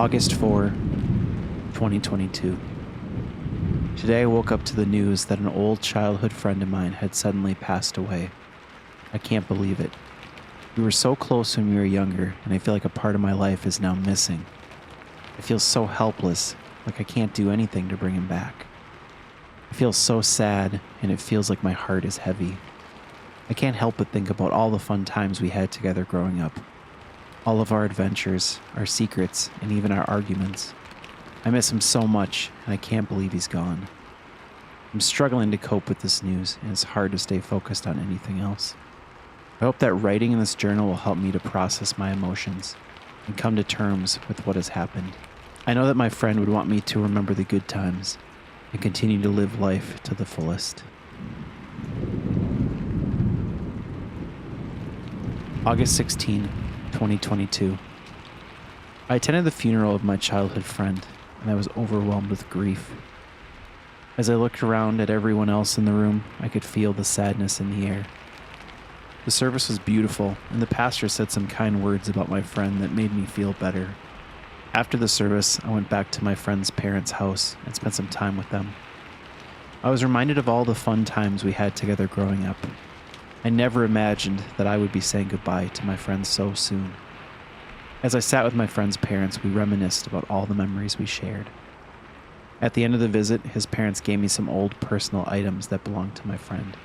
August 4, 2022. Today I woke up to the news that an old childhood friend of mine had suddenly passed away. I can't believe it. We were so close when we were younger, and I feel like a part of my life is now missing. I feel so helpless, like I can't do anything to bring him back. I feel so sad, and it feels like my heart is heavy. I can't help but think about all the fun times we had together growing up. All of our adventures, our secrets, and even our arguments. I miss him so much, and I can't believe he's gone. I'm struggling to cope with this news, and it's hard to stay focused on anything else. I hope that writing in this journal will help me to process my emotions and come to terms with what has happened. I know that my friend would want me to remember the good times and continue to live life to the fullest. August 16, 2022. I attended the funeral of my childhood friend, and I was overwhelmed with grief. As I looked around at everyone else in the room, I could feel the sadness in the air. The service was beautiful, and the pastor said some kind words about my friend that made me feel better. After the service, I went back to my friend's parents' house and spent some time with them. I was reminded of all the fun times we had together growing up. I never imagined that I would be saying goodbye to my friend so soon. As I sat with my friend's parents, we reminisced about all the memories we shared. At the end of the visit, his parents gave me some old personal items that belonged to my friend.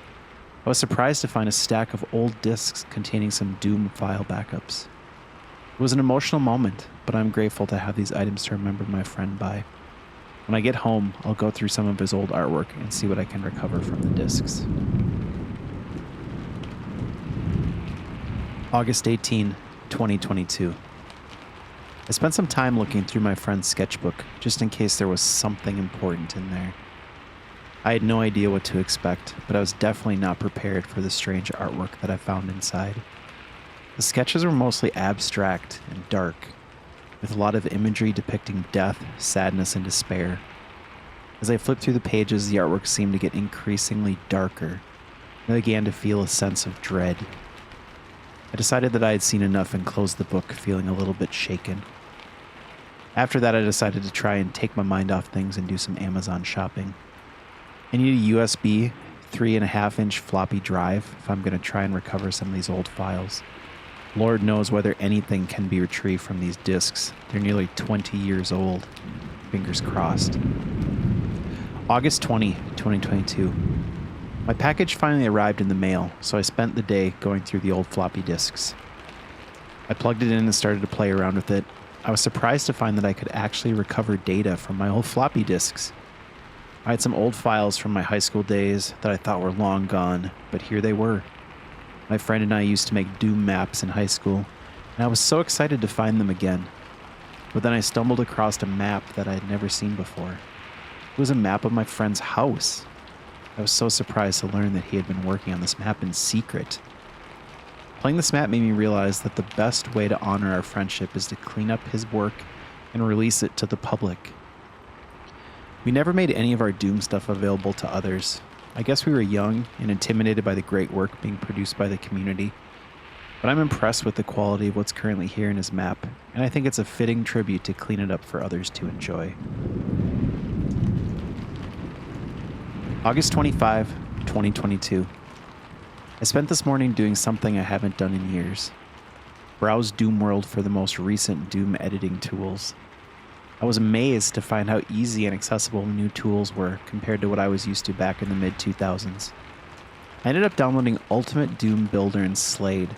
I was surprised to find a stack of old discs containing some Doom file backups. It was an emotional moment, but I'm grateful to have these items to remember my friend by. When I get home, I'll go through some of his old artwork and see what I can recover from the discs. August 18, 2022. I spent some time looking through my friend's sketchbook just in case there was something important in there. I had no idea what to expect, but I was definitely not prepared for the strange artwork that I found inside. The sketches were mostly abstract and dark, with a lot of imagery depicting death, sadness, and despair. As I flipped through the pages, the artwork seemed to get increasingly darker, and I began to feel a sense of dread. I decided that I had seen enough and closed the book, feeling a little bit shaken. After that, I decided to try and take my mind off things and do some Amazon shopping. I need a USB 3.5-inch floppy drive if I'm going to try and recover some of these old files. Lord knows whether anything can be retrieved from these discs. They're nearly 20 years old. Fingers crossed. August 20, 2022. My package finally arrived in the mail, so I spent the day going through the old floppy disks. I plugged it in and started to play around with it. I was surprised to find that I could actually recover data from my old floppy disks. I had some old files from my high school days that I thought were long gone, but here they were. My friend and I used to make Doom maps in high school, and I was so excited to find them again. But then I stumbled across a map that I had never seen before. It was a map of my friend's house. I was so surprised to learn that he had been working on this map in secret. Playing this map made me realize that the best way to honor our friendship is to clean up his work and release it to the public. We never made any of our Doom stuff available to others. I guess we were young and intimidated by the great work being produced by the community. But I'm impressed with the quality of what's currently here in his map, and I think it's a fitting tribute to clean it up for others to enjoy. August 25, 2022. I spent this morning doing something I haven't done in years. Browse Doomworld for the most recent Doom editing tools. I was amazed to find how easy and accessible new tools were compared to what I was used to back in the mid-2000s. I ended up downloading Ultimate Doom Builder and Slade,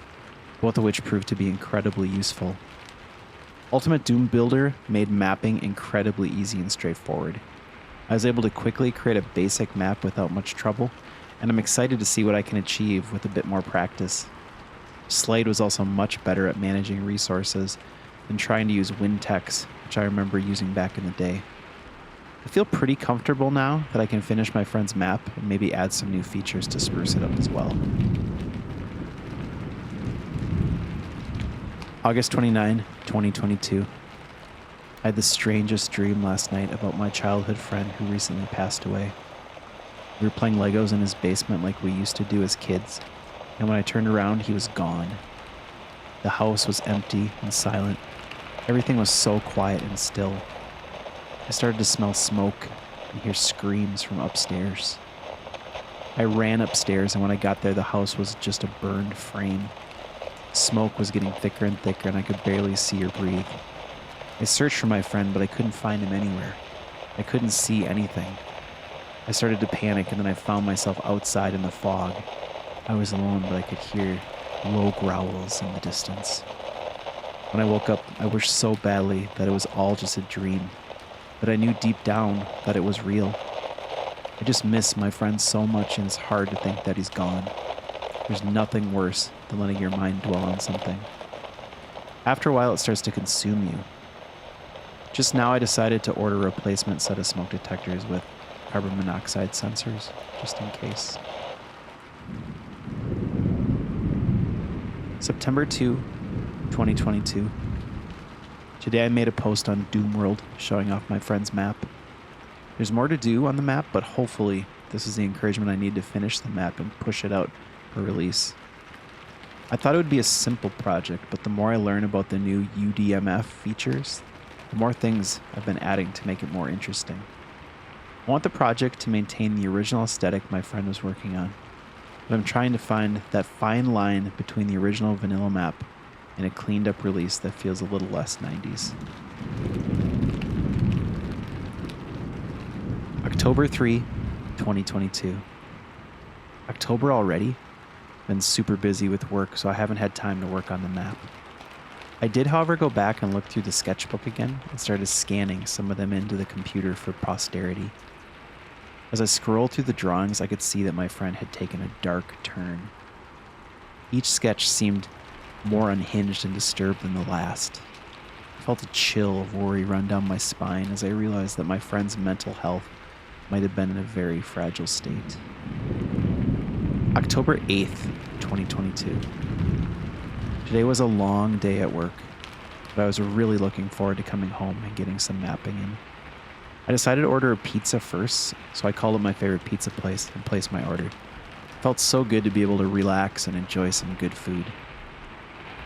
both of which proved to be incredibly useful. Ultimate Doom Builder made mapping incredibly easy and straightforward. I was able to quickly create a basic map without much trouble, and I'm excited to see what I can achieve with a bit more practice. Slade was also much better at managing resources than trying to use WinText, which I remember using back in the day. I feel pretty comfortable now that I can finish my friend's map and maybe add some new features to spruce it up as well. August 29, 2022. I had the strangest dream last night about my childhood friend who recently passed away. We were playing Legos in his basement like we used to do as kids, and when I turned around, he was gone. The house was empty and silent. Everything was so quiet and still. I started to smell smoke and hear screams from upstairs. I ran upstairs, and when I got there, the house was just a burned frame. Smoke was getting thicker and thicker, and I could barely see or breathe. I searched for my friend, but I couldn't find him anywhere. I couldn't see anything. I started to panic, and then I found myself outside in the fog. I was alone, but I could hear low growls in the distance. When I woke up, I wished so badly that it was all just a dream, but I knew deep down that it was real. I just miss my friend so much, and it's hard to think that he's gone. There's nothing worse than letting your mind dwell on something. After a while, it starts to consume you. Just now, I decided to order a replacement set of smoke detectors with carbon monoxide sensors, just in case. September 2, 2022. Today I made a post on Doomworld showing off my friend's map. There's more to do on the map, but hopefully this is the encouragement I need to finish the map and push it out for release. I thought it would be a simple project, but the more I learn about the new UDMF features, the more things I've been adding to make it more interesting. I want the project to maintain the original aesthetic my friend was working on, but I'm trying to find that fine line between the original vanilla map and a cleaned up release that feels a little less 90s. October 3, 2022. October already? Been super busy with work, so I haven't had time to work on the map. I did, however, go back and look through the sketchbook again and started scanning some of them into the computer for posterity. As I scrolled through the drawings, I could see that my friend had taken a dark turn. Each sketch seemed more unhinged and disturbed than the last. I felt a chill of worry run down my spine as I realized that my friend's mental health might have been in a very fragile state. October 8th, 2022. Today was a long day at work, but I was really looking forward to coming home and getting some mapping in. I decided to order a pizza first, so I called up my favorite pizza place and placed my order. It felt so good to be able to relax and enjoy some good food.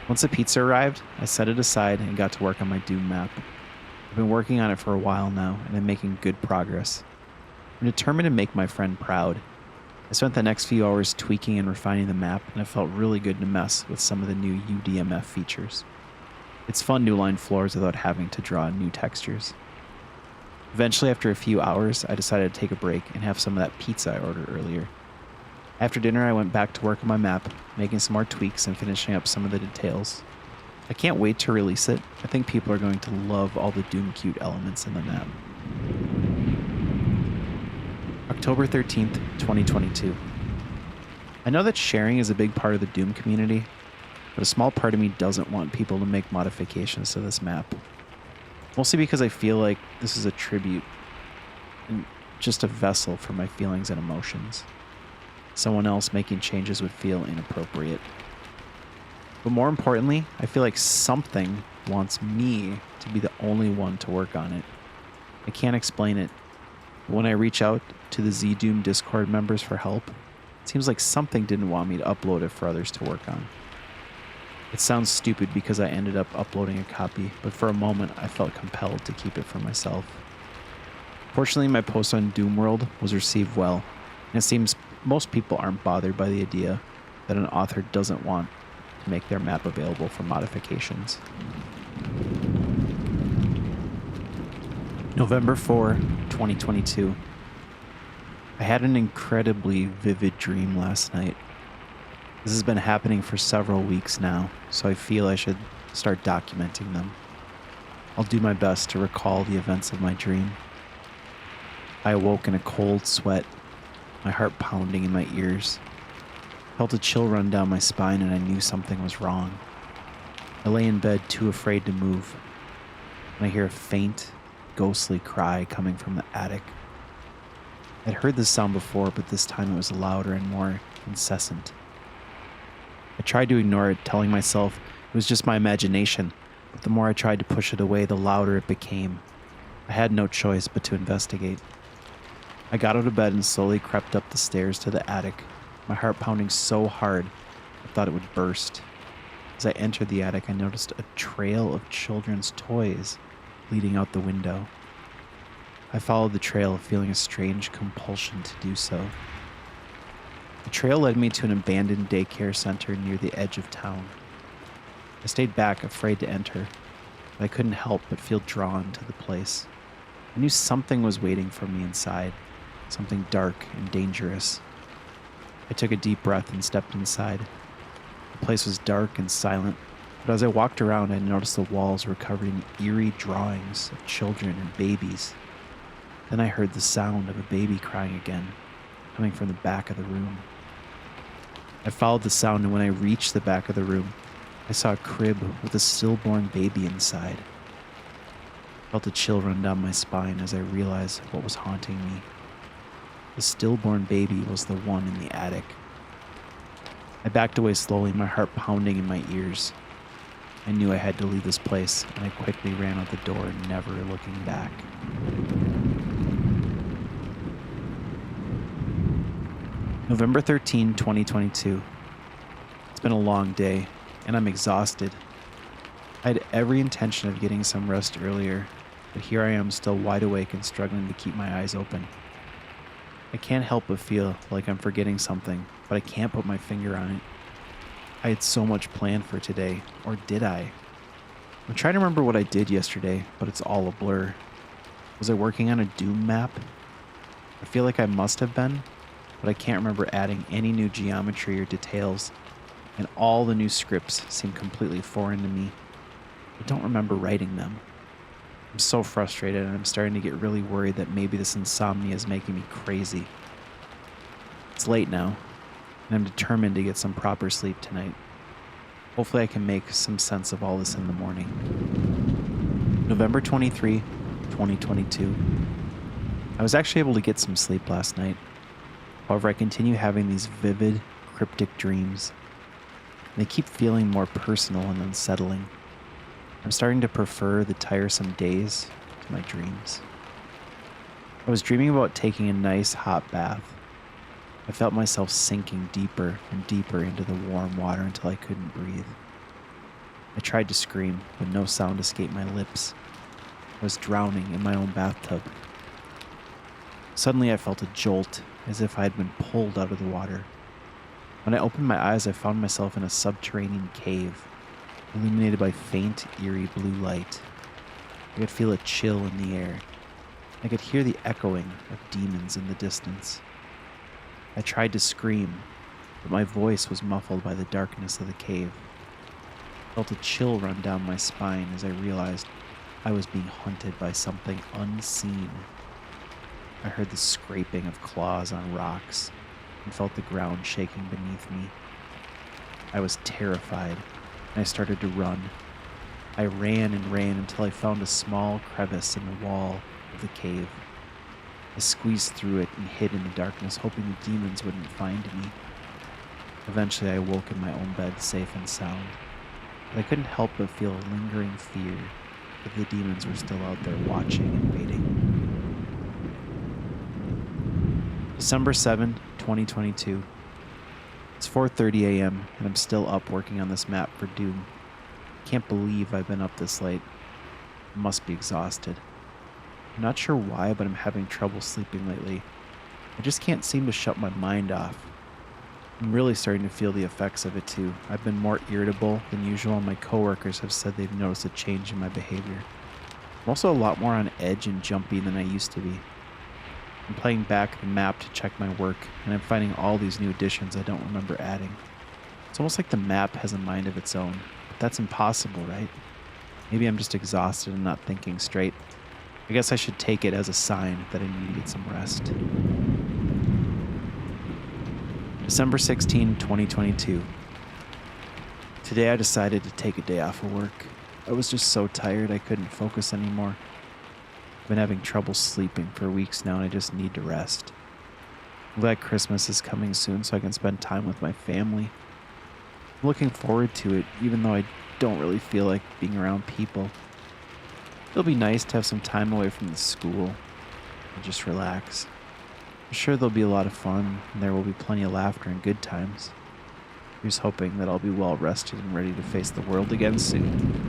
Once the pizza arrived, I set it aside and got to work on my Doom map. I've been working on it for a while now, and I'm making good progress. I'm determined to make my friend proud. I spent the next few hours tweaking and refining the map, and it felt really good to mess with some of the new UDMF features. It's fun to align floors without having to draw new textures. Eventually, after a few hours, I decided to take a break and have some of that pizza I ordered earlier. After dinner, I went back to work on my map, making some more tweaks and finishing up some of the details. I can't wait to release it. I think people are going to love all the Doom cute elements in the map. October 13th, 2022. I know that sharing is a big part of the Doom community, but a small part of me doesn't want people to make modifications to this map. Mostly because I feel like this is a tribute and just a vessel for my feelings and emotions. Someone else making changes would feel inappropriate. But more importantly, I feel like something wants me to be the only one to work on it. I can't explain it, but when I reach out to the GZDoom Discord members for help, it seems like something didn't want me to upload it for others to work on. It sounds stupid because I ended up uploading a copy, but for a moment I felt compelled to keep it for myself. Fortunately, my post on Doomworld was received well, and it seems most people aren't bothered by the idea that an author doesn't want to make their map available for modifications. November 4, 2022. I had an incredibly vivid dream last night. This has been happening for several weeks now, so I feel I should start documenting them. I'll do my best to recall the events of my dream. I awoke in a cold sweat, my heart pounding in my ears. I felt a chill run down my spine and I knew something was wrong. I lay in bed too afraid to move, and I hear a faint, ghostly cry coming from the attic. I'd heard this sound before, but this time it was louder and more incessant. I tried to ignore it, telling myself it was just my imagination, but the more I tried to push it away, the louder it became. I had no choice but to investigate. I got out of bed and slowly crept up the stairs to the attic, my heart pounding so hard I thought it would burst. As I entered the attic, I noticed a trail of children's toys leading out the window. I followed the trail, feeling a strange compulsion to do so. The trail led me to an abandoned daycare center near the edge of town. I stayed back, afraid to enter, but I couldn't help but feel drawn to the place. I knew something was waiting for me inside, something dark and dangerous. I took a deep breath and stepped inside. The place was dark and silent, but as I walked around, I noticed the walls were covered in eerie drawings of children and babies. Then I heard the sound of a baby crying again, coming from the back of the room. I followed the sound, and when I reached the back of the room, I saw a crib with a stillborn baby inside. I felt a chill run down my spine as I realized what was haunting me. The stillborn baby was the one in the attic. I backed away slowly, my heart pounding in my ears. I knew I had to leave this place, and I quickly ran out the door, never looking back. November 13, 2022. It's been a long day, and I'm exhausted. I had every intention of getting some rest earlier, but here I am still wide awake and struggling to keep my eyes open. I can't help but feel like I'm forgetting something, but I can't put my finger on it. I had so much planned for today, or did I? I'm trying to remember what I did yesterday, but it's all a blur. Was I working on a Doom map? I feel like I must have been, but I can't remember adding any new geometry or details, and all the new scripts seem completely foreign to me. I don't remember writing them. I'm so frustrated, and I'm starting to get really worried that maybe this insomnia is making me crazy. It's late now, and I'm determined to get some proper sleep tonight. Hopefully I can make some sense of all this in the morning. November 23, 2022. I was actually able to get some sleep last night. However, I continue having these vivid, cryptic dreams. They keep feeling more personal and unsettling. I'm starting to prefer the tiresome days to my dreams. I was dreaming about taking a nice hot bath. I felt myself sinking deeper and deeper into the warm water until I couldn't breathe. I tried to scream, but no sound escaped my lips. I was drowning in my own bathtub. Suddenly I felt a jolt, as if I had been pulled out of the water. When I opened my eyes, I found myself in a subterranean cave, illuminated by faint, eerie blue light. I could feel a chill in the air. I could hear the echoing of demons in the distance. I tried to scream, but my voice was muffled by the darkness of the cave. I felt a chill run down my spine as I realized I was being hunted by something unseen. I heard the scraping of claws on rocks and felt the ground shaking beneath me. I was terrified, and I started to run. I ran and ran until I found a small crevice in the wall of the cave. I squeezed through it and hid in the darkness, hoping the demons wouldn't find me. Eventually, I awoke in my own bed, safe and sound, but I couldn't help but feel a lingering fear that the demons were still out there watching and waiting. December 7, 2022. It's 4:30 a.m. and I'm still up working on this map for Doom. I can't believe I've been up this late. I must be exhausted. I'm not sure why, but I'm having trouble sleeping lately. I just can't seem to shut my mind off. I'm really starting to feel the effects of it too. I've been more irritable than usual, and my coworkers have said they've noticed a change in my behavior. I'm also a lot more on edge and jumpy than I used to be. I'm playing back the map to check my work, and I'm finding all these new additions I don't remember adding. It's almost like the map has a mind of its own, but that's impossible, right? Maybe I'm just exhausted and not thinking straight. I guess I should take it as a sign that I need to get some rest. December 16, 2022. Today I decided to take a day off of work. I was just so tired I couldn't focus anymore. I've been having trouble sleeping for weeks now and I just need to rest. I'm glad Christmas is coming soon so I can spend time with my family. I'm looking forward to it, even though I don't really feel like being around people. It'll be nice to have some time away from the school and just relax. I'm sure there'll be a lot of fun and there will be plenty of laughter and good times. Here's hoping that I'll be well rested and ready to face the world again soon.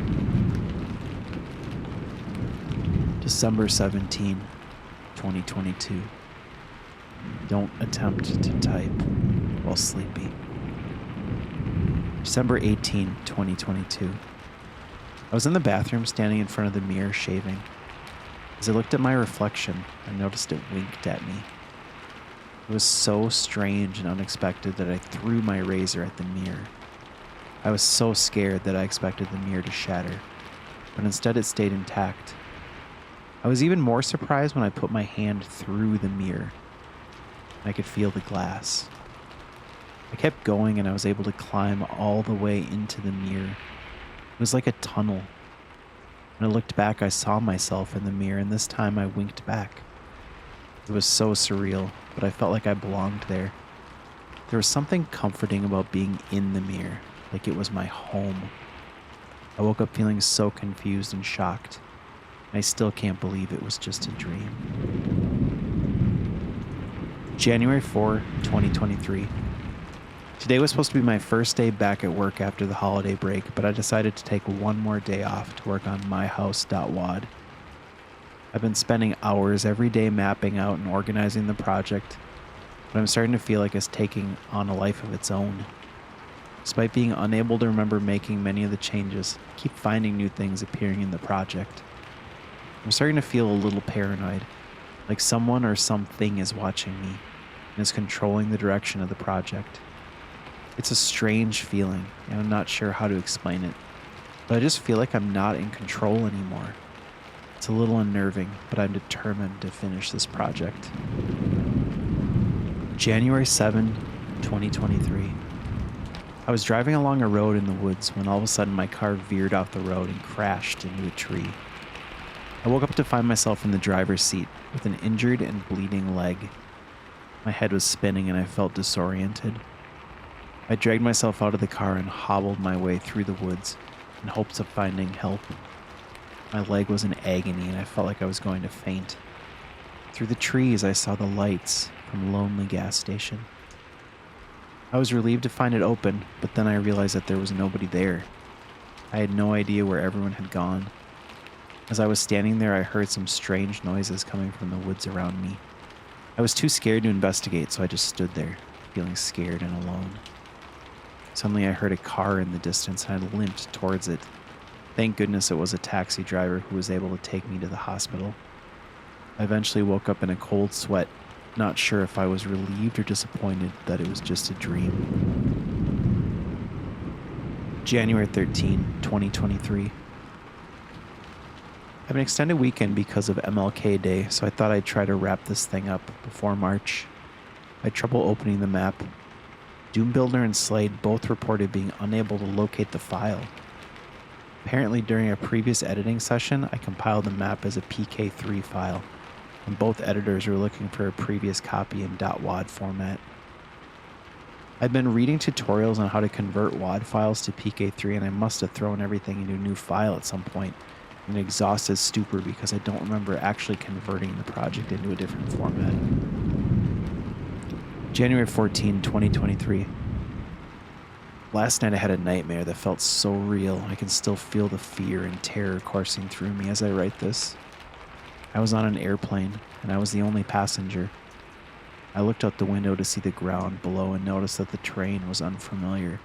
December 17, 2022. Don't attempt to type while sleepy. December 18, 2022. I was in the bathroom standing in front of the mirror shaving. As I looked at my reflection, I noticed it winked at me. It was so strange and unexpected that I threw my razor at the mirror. I was so scared that I expected the mirror to shatter, but instead it stayed intact. I was even more surprised when I put my hand through the mirror. I could feel the glass. I kept going and I was able to climb all the way into the mirror. It was like a tunnel. When I looked back, I saw myself in the mirror, and this time I winked back. It was so surreal, but I felt like I belonged there. There was something comforting about being in the mirror, like it was my home. I woke up feeling so confused and shocked. I still can't believe it was just a dream. January 4, 2023. Today was supposed to be my first day back at work after the holiday break, but I decided to take one more day off to work on MyHouse.wad. I've been spending hours every day mapping out and organizing the project, but I'm starting to feel like it's taking on a life of its own. Despite being unable to remember making many of the changes, I keep finding new things appearing in the project. I'm starting to feel a little paranoid, like someone or something is watching me and is controlling the direction of the project. It's a strange feeling, and I'm not sure how to explain it, but I just feel like I'm not in control anymore. It's a little unnerving, but I'm determined to finish this project. January 7, 2023. I was driving along a road in the woods when all of a sudden my car veered off the road and crashed into a tree. I woke up to find myself in the driver's seat with an injured and bleeding leg. My head was spinning and I felt disoriented. I dragged myself out of the car and hobbled my way through the woods in hopes of finding help. My leg was in agony and I felt like I was going to faint. Through the trees, I saw the lights from a lonely gas station. I was relieved to find it open, but then I realized that there was nobody there. I had no idea where everyone had gone. As I was standing there, I heard some strange noises coming from the woods around me. I was too scared to investigate, so I just stood there, feeling scared and alone. Suddenly I heard a car in the distance and I limped towards it. Thank goodness it was a taxi driver who was able to take me to the hospital. I eventually woke up in a cold sweat, not sure if I was relieved or disappointed that it was just a dream. January 13, 2023. I have an extended weekend because of MLK Day, so I thought I'd try to wrap this thing up before March. I had trouble opening the map. Doom Builder and Slade both reported being unable to locate the file. Apparently during a previous editing session, I compiled the map as a PK3 file, and both editors were looking for a previous copy in .wad format. I've been reading tutorials on how to convert WAD files to PK3, and I must have thrown everything into a new file at some point in exhausted stupor because I don't remember actually converting the project into a different format. January 14, 2023. Last night I had a nightmare that felt so real. I can still feel the fear and terror coursing through me as I write this. I was on an airplane, and I was the only passenger. I looked out the window to see the ground below and noticed that the terrain was unfamiliar.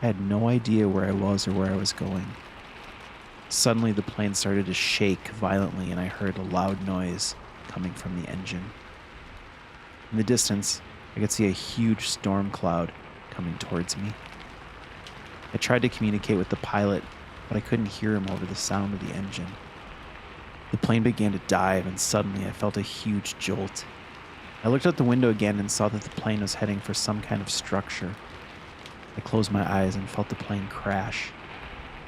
I had no idea where I was or where I was going. Suddenly the plane started to shake violently and I heard a loud noise coming from the engine. In the distance, I could see a huge storm cloud coming towards me. I tried to communicate with the pilot, but I couldn't hear him over the sound of the engine. The plane began to dive and suddenly I felt a huge jolt. I looked out the window again and saw that the plane was heading for some kind of structure. I closed my eyes and felt the plane crash.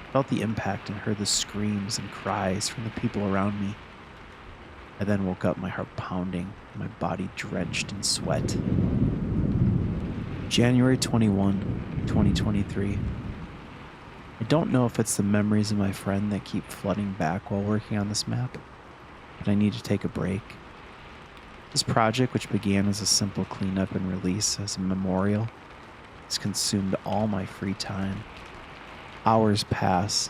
I felt the impact and heard the screams and cries from the people around me. I then woke up, my heart pounding, and my body drenched in sweat. January 21, 2023. I don't know if it's the memories of my friend that keep flooding back while working on this map, but I need to take a break. This project, which began as a simple cleanup and release as a memorial, It's consumed all my free time. Hours pass,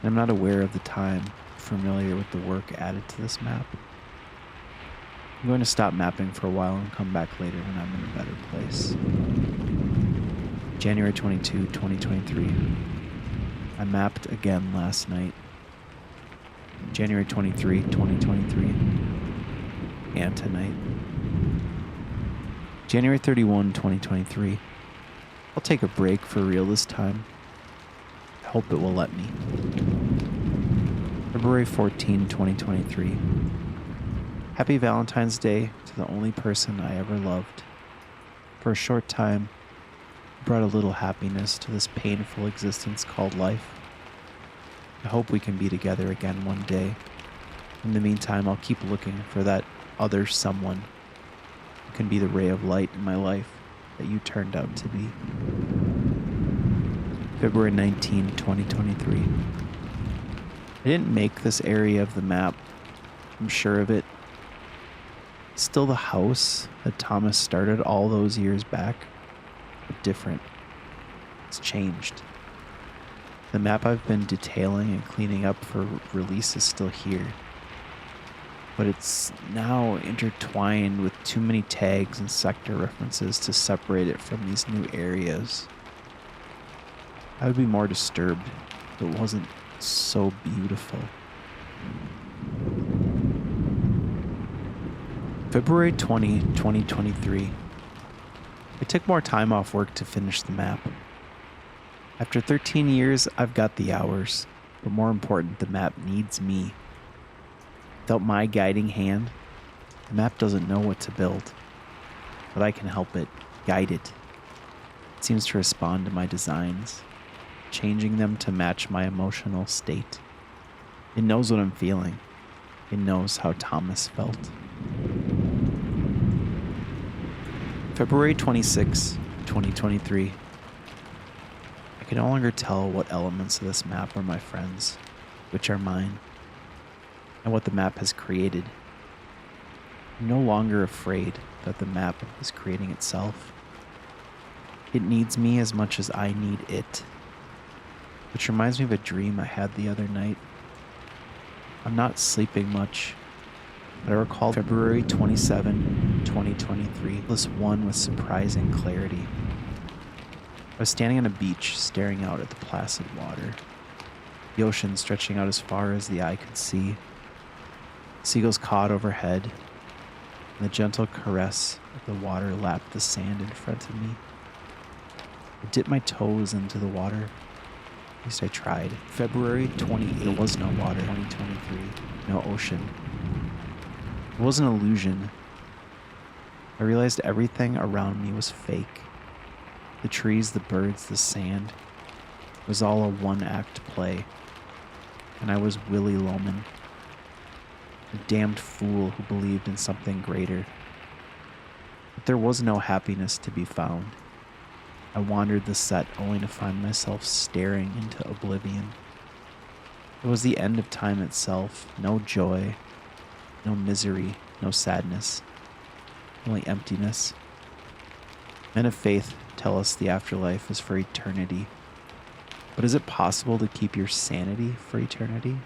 and I'm not aware of the time, familiar with the work added to this map. I'm going to stop mapping for a while and come back later when I'm in a better place. January 22, 2023. I mapped again last night. January 23, 2023. And tonight. January 31, 2023. I'll take a break for real this time. I hope it will let me. February 14, 2023. Happy Valentine's Day to the only person I ever loved. For a short time, it brought a little happiness to this painful existence called life. I hope we can be together again one day. In the meantime, I'll keep looking for that other someone who can be the ray of light in my life that you turned out to be. February 19, 2023. I didn't make this area of the map. I'm sure of it. It's still the house that Thomas started all those years back, but different. It's changed. The map I've been detailing and cleaning up for release is still here, but it's now intertwined with too many tags and sector references to separate it from these new areas. I would be more disturbed if it wasn't so beautiful. February 20, 2023. I took more time off work to finish the map. After 13 years, I've got the hours, but more important, the map needs me. Without my guiding hand, the map doesn't know what to build, but I can help it, guide it. It seems to respond to my designs, changing them to match my emotional state. It knows what I'm feeling. It knows how Thomas felt. February 26, 2023. I can no longer tell what elements of this map are my friends, which are mine, and what the map has created. I'm no longer afraid that the map is creating itself. It needs me as much as I need it, which reminds me of a dream I had the other night. I'm not sleeping much, but I recall February 27, 2023, this one with surprising clarity. I was standing on a beach staring out at the placid water, the ocean stretching out as far as the eye could see. Seagulls cawed overhead, and the gentle caress of the water lapped the sand in front of me. I dipped my toes into the water. At least I tried. February 28th. There was no water. 2023. No ocean. It was an illusion. I realized everything around me was fake. The trees, the birds, the sand. It was all a one-act play. And I was Willy Loman, a damned fool who believed in something greater. But there was no happiness to be found. I wandered the set only to find myself staring into oblivion. It was the end of time itself. No joy, no misery, no sadness, only emptiness. Men of faith tell us the afterlife is for eternity. But is it possible to keep your sanity for eternity?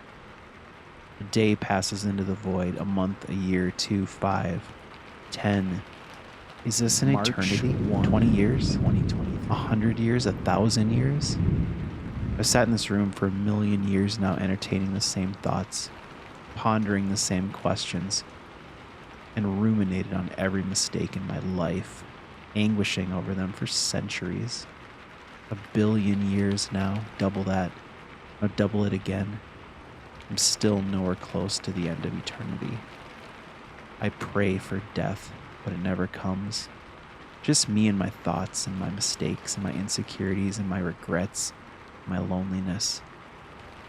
A day passes into the void, a month, a year, 2, 5, 10. Is this an eternity? 20 years? 2020. 100 years? 1,000 years? I've sat in this room for 1,000,000 years now, entertaining the same thoughts, pondering the same questions, and ruminated on every mistake in my life, anguishing over them for centuries. 1,000,000,000 years now, double that. Now double it again. I'm still nowhere close to the end of eternity. I pray for death, but it never comes. Just me and my thoughts and my mistakes and my insecurities and my regrets, my loneliness.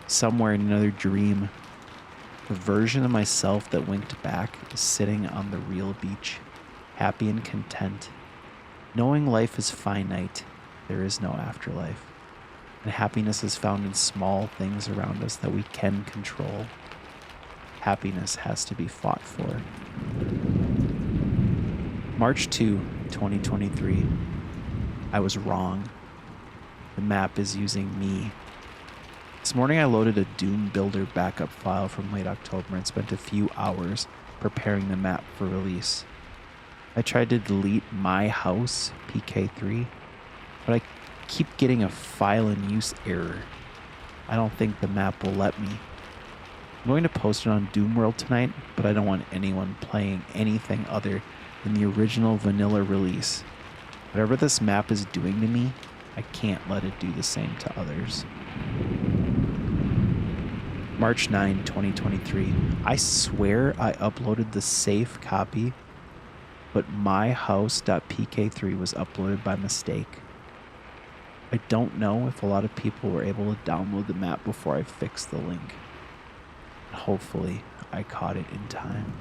Somewhere in another dream, the version of myself that winked back is sitting on the real beach, happy and content, knowing life is finite, there is no afterlife, and happiness is found in small things around us that we can control. Happiness has to be fought for. March 2, 2023. I was wrong. The map is using me. This morning I loaded a Doom Builder backup file from late October and spent a few hours preparing the map for release. I tried to delete MyHouse PK3, but I keep getting a file in use error. I don't think the map will let me. I'm going to post it on Doomworld tonight, but I don't want anyone playing anything other than the original vanilla release. Whatever this map is doing to me, I can't let it do the same to others. March 9, 2023. I swear I uploaded the safe copy, but MyHouse.pk3 was uploaded by mistake. I don't know if a lot of people were able to download the map before I fixed the link. Hopefully, I caught it in time.